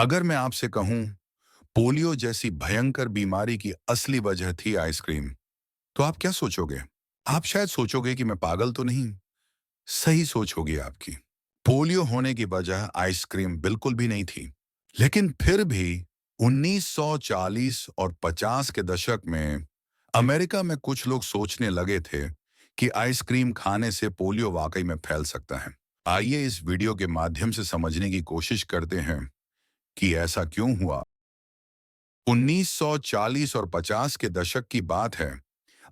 अगर मैं आपसे कहूं पोलियो जैसी भयंकर बीमारी की असली वजह थी आइसक्रीम, तो आप क्या सोचोगे? आप शायद सोचोगे कि मैं पागल तो नहीं। सही सोच होगी आपकी। पोलियो होने की वजह आइसक्रीम बिल्कुल भी नहीं थी। लेकिन फिर भी 1940 और 50 के दशक में अमेरिका में कुछ लोग सोचने लगे थे कि आइसक्रीम खाने से पोलियो वाकई में फैल सकता है। आइए इस वीडियो के माध्यम से समझने की कोशिश करते हैं कि ऐसा क्यों हुआ। 1940 और 50 के दशक की बात है।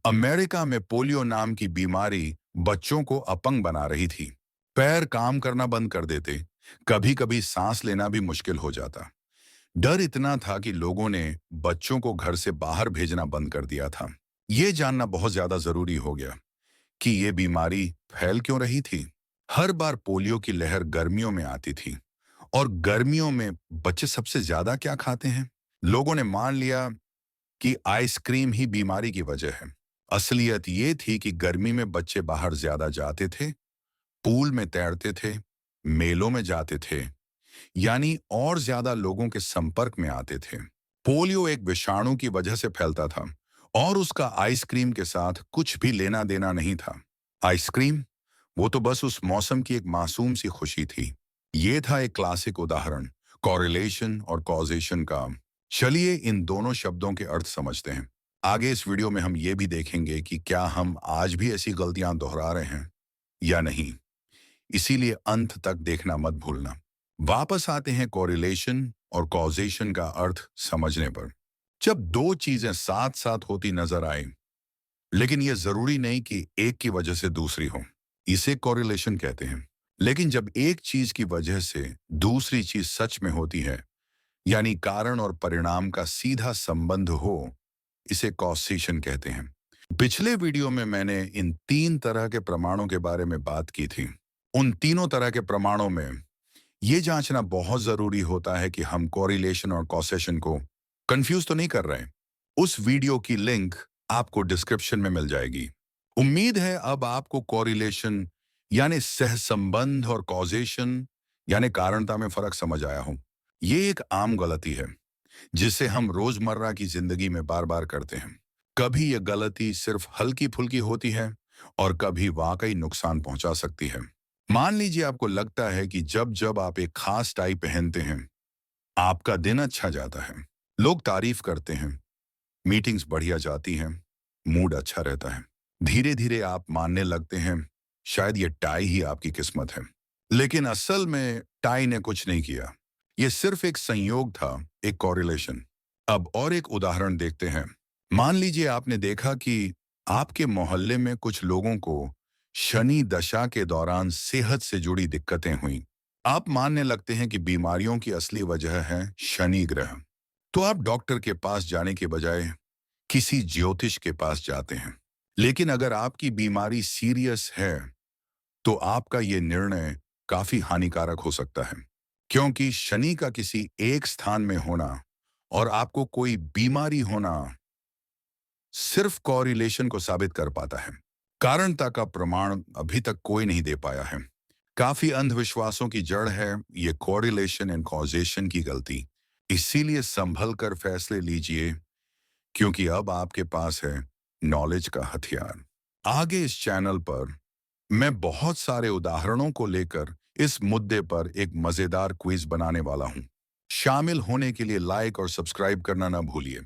अमेरिका में पोलियो नाम की बीमारी बच्चों को अपंग बना रही थी। पैर काम करना बंद कर देते, कभी कभी सांस लेना भी मुश्किल हो जाता। डर इतना था कि लोगों ने बच्चों को घर से बाहर भेजना बंद कर दिया था। ये जानना बहुत ज्यादा जरूरी हो गया कि ये बीमारी फैल क्यों रही थी। हर बार पोलियो की लहर गर्मियों में आती थी, और गर्मियों में बच्चे सबसे ज्यादा क्या खाते हैं? लोगों ने मान लिया कि आइसक्रीम ही बीमारी की वजह है। असलियत ये थी कि गर्मी में बच्चे बाहर ज्यादा जाते थे, पूल में तैरते थे, मेलों में जाते थे, यानी और ज्यादा लोगों के संपर्क में आते थे। पोलियो एक विषाणु की वजह से फैलता था, और उसका आइसक्रीम के साथ कुछ भी लेना देना नहीं था। आइसक्रीम, वो तो बस उस मौसम की एक मासूम सी खुशी थी। ये था एक क्लासिक उदाहरण कॉरिलेशन और कॉजेशन का। चलिए इन दोनों शब्दों के अर्थ समझते हैं। आगे इस वीडियो में हम ये भी देखेंगे कि क्या हम आज भी ऐसी गलतियां दोहरा रहे हैं या नहीं। इसीलिए अंत तक देखना मत भूलना। वापस आते हैं कॉरिलेशन और कॉजेशन का अर्थ समझने पर। जब दो चीजें साथ साथ होती नजर आए, लेकिन यह जरूरी नहीं कि एक की वजह से दूसरी हो, इसे कॉरिलेशन कहते हैं। लेकिन जब एक चीज की वजह से दूसरी चीज सच में होती है, यानी कारण और परिणाम का सीधा संबंध हो, इसे कॉसेशन कहते हैं। पिछले वीडियो में मैंने इन तीन तरह के प्रमाणों के बारे में बात की थी। उन तीनों तरह के प्रमाणों में यह जांचना बहुत जरूरी होता है कि हम कॉरिलेशन और कॉसेशन को कंफ्यूज तो नहीं कर रहे हैं। उस वीडियो की लिंक आपको डिस्क्रिप्शन में मिल जाएगी। उम्मीद है अब आपको कॉरिलेशन यानी सहसंबंध और कॉजेशन यानी कारणता में फर्क समझ आया हो। ये एक आम गलती है जिसे हम रोजमर्रा की जिंदगी में बार बार करते हैं। कभी यह गलती सिर्फ हल्की फुल्की होती है, और कभी वाकई नुकसान पहुंचा सकती है। मान लीजिए आपको लगता है कि जब जब आप एक खास टाई पहनते हैं, आपका दिन अच्छा जाता है, लोग तारीफ करते हैं, मीटिंग्स बढ़िया जाती हैं, मूड अच्छा रहता है। धीरे धीरे आप मानने लगते हैं शायद ये टाई ही आपकी किस्मत है। लेकिन असल में टाई ने कुछ नहीं किया। ये सिर्फ एक संयोग था, एक कॉरिलेशन। अब और एक उदाहरण देखते हैं। मान लीजिए आपने देखा कि आपके मोहल्ले में कुछ लोगों को शनि दशा के दौरान सेहत से जुड़ी दिक्कतें हुई। आप मानने लगते हैं कि बीमारियों की असली वजह है शनि ग्रह। तो आप डॉक्टर के पास जाने के बजाय किसी ज्योतिष के पास जाते हैं। लेकिन अगर आपकी बीमारी सीरियस है, तो आपका ये निर्णय काफी हानिकारक हो सकता है, क्योंकि शनि का किसी एक स्थान में होना और आपको कोई बीमारी होना सिर्फ कॉरिलेशन को साबित कर पाता है। कारणता का प्रमाण अभी तक कोई नहीं दे पाया है। काफी अंधविश्वासों की जड़ है ये कॉरिलेशन एंड कॉजेशन की गलती। इसीलिए संभल कर फैसले लीजिए, क्योंकि अब आपके पास है नॉलेज का हथियार। आगे इस चैनल पर मैं बहुत सारे उदाहरणों को लेकर इस मुद्दे पर एक मजेदार क्विज बनाने वाला हूं। शामिल होने के लिए लाइक और सब्सक्राइब करना ना भूलिए।